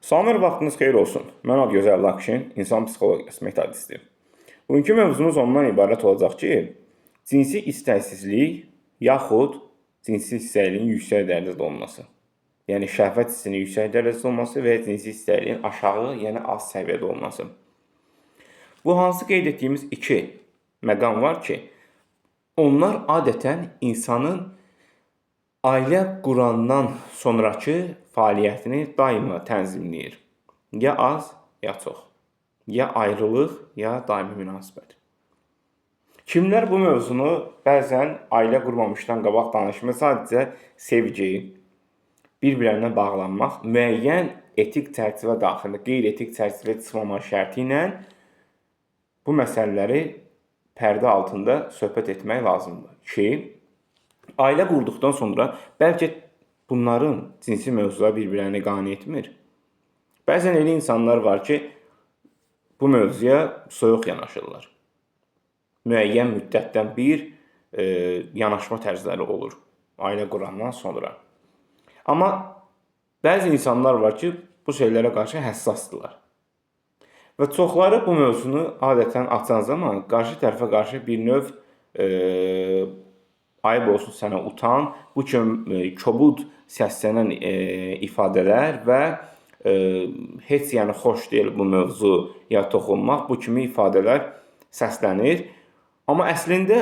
Salamlar, vaxtınız xeyir olsun. Mən Adgözəl Lakşin, insan psixologiyası metodistiyim. Bugünkü mövzumuz ondan ibarət olacaq ki, cinsi istəksizlik yaxud cinsi istəkliyin yüksək dərəcədə olması. Yəni şəhvət hissinin yüksək dərəcədə olması və cinsi istəkliyin aşağı, yəni az səviyyədə olması. Bu hansı qeyd etdiyimiz iki məqam var ki, onlar adətən insanın ailə qurandan sonrakı fəaliyyətini daima tənzimləyir. Ya az, ya çox. Ya ayrılıq, ya daimi münasibət. Kimlər bu mövzunu bəzən ailə qurmamışdan qabaq danışmır, sadəcə sevgi, bir-birlərinə bağlanmaq, müəyyən etik çərçivə daxilində, qeyri-etik çərçivə çıxmama şərti ilə bu məsələləri pərdə altında söhbət etmək lazımdır ki, ailə qurduqdan sonra bəlkə bunların cinsi mövzular bir-birlərini qane etmir. Bəzən elə insanlar var ki, bu mövzuya soyuq yanaşırlar. Müəyyən müddətdən bir yanaşma tərzləri olur ailə qurandan sonra. Amma bəzi insanlar var ki, bu şeylərə qarşı həssasdırlar. Və çoxları bu mövzunu adətən açan zaman qarşı tərəfə qarşı bir növ ayıb olsun sənə utan, bu kimi kobud səslənən ifadələr və heç yəni xoş deyil bu mövzu ya toxunmaq, bu kimi ifadələr səslənir. Amma əslində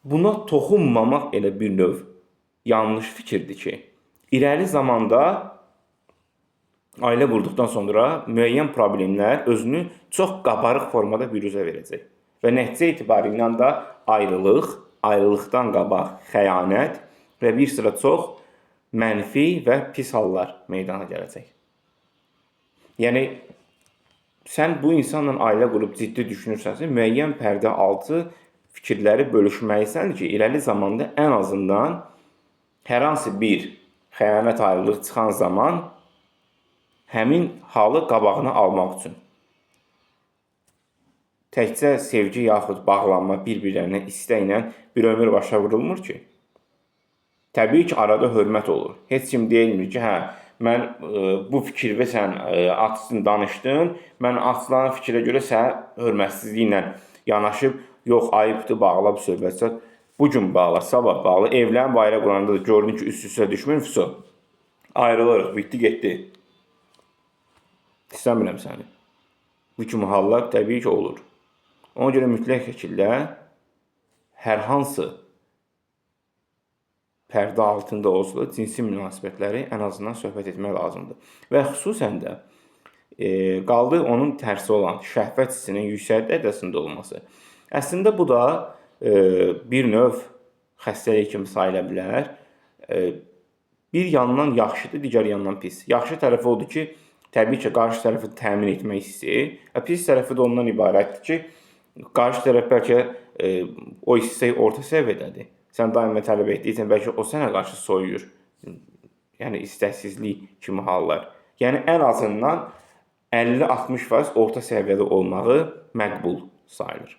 buna toxunmamaq elə bir növ yanlış fikirdir ki, irəli zamanda ailə qurduqdan sonra müəyyən problemlər özünü çox qabarıq formada büruzə verəcək. Və nəticə etibarilə də ayrılıq, ayrılıqdan qabaq xəyanət və bir sıra çox mənfi və pis hallar meydana gələcək. Yəni, sən bu insanla ailə qurub ciddi düşünürsənsə, müəyyən pərdə altı fikirləri bölüşməlisən ki, irəli zamanda ən azından hər hansı bir xəyanət ayrılıq çıxan zaman həmin halı qabağına almaq üçün. Təkcə sevgi yaxud bağlanma bir-birlərinə istəklə bir ömür başa vurulmur ki. Təbii ki, arada hörmət olur. Heç kim deyilmir ki, mən bu fikirdə sən açdın, danışdın, mən açılan fikrə görə sən hörmətsizliklə yanaşıb, yox, ayıbdır, bağla bu söhbət. Bu gün bağla, sabah bağla, evlənib ailə quranda da gördün ki, üst-üstə düşmür, ayrılırıq, bitdi, getdi. İstəmirəm səni. Bu kimi hallar təbii ki, olur. Ona görə mütləq şəkildə hər hansı pərdə altında olsa da cinsi münasibətləri ən azından söhbət etmək lazımdır. Və xüsusən də qaldı onun tərsi olan şəhvət hissinin yüksək dərəcəsində olması. Əslində bu da bir növ xəstəlik kimi sayıla bilər. Bir yandan yaxşıdır, digər yandan pis. Yaxşı tərəfi odur ki, təbii ki, qarşı tərəfi təmin etmək istəyir. Pis tərəfi də ondan ibarətdir ki, qarşı tərəf bəlkə o istək orta səviyyədədir. Sən daima tələb etdiysən, bəlkə o sənə qarşı soyuyur. Yəni, istəksizlik kimi hallar. Yəni, ən azından 50-60% orta səviyyədə olmağı məqbul sayılır.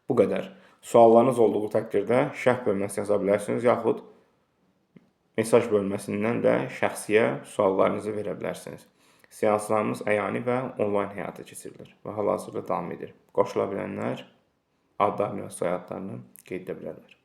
Bu qədər. Suallarınız olduğu təqdirdə şərh bölməsinə yaza bilərsiniz, yaxud mesaj bölməsindən də şəxsiyə suallarınızı verə bilərsiniz. Seanslarımız əyani və onlayn həyata keçirilir və hal-hazırda davam edir. Qoşula bilənlər adlarını və soyadlarını qeyd edə bilərlər.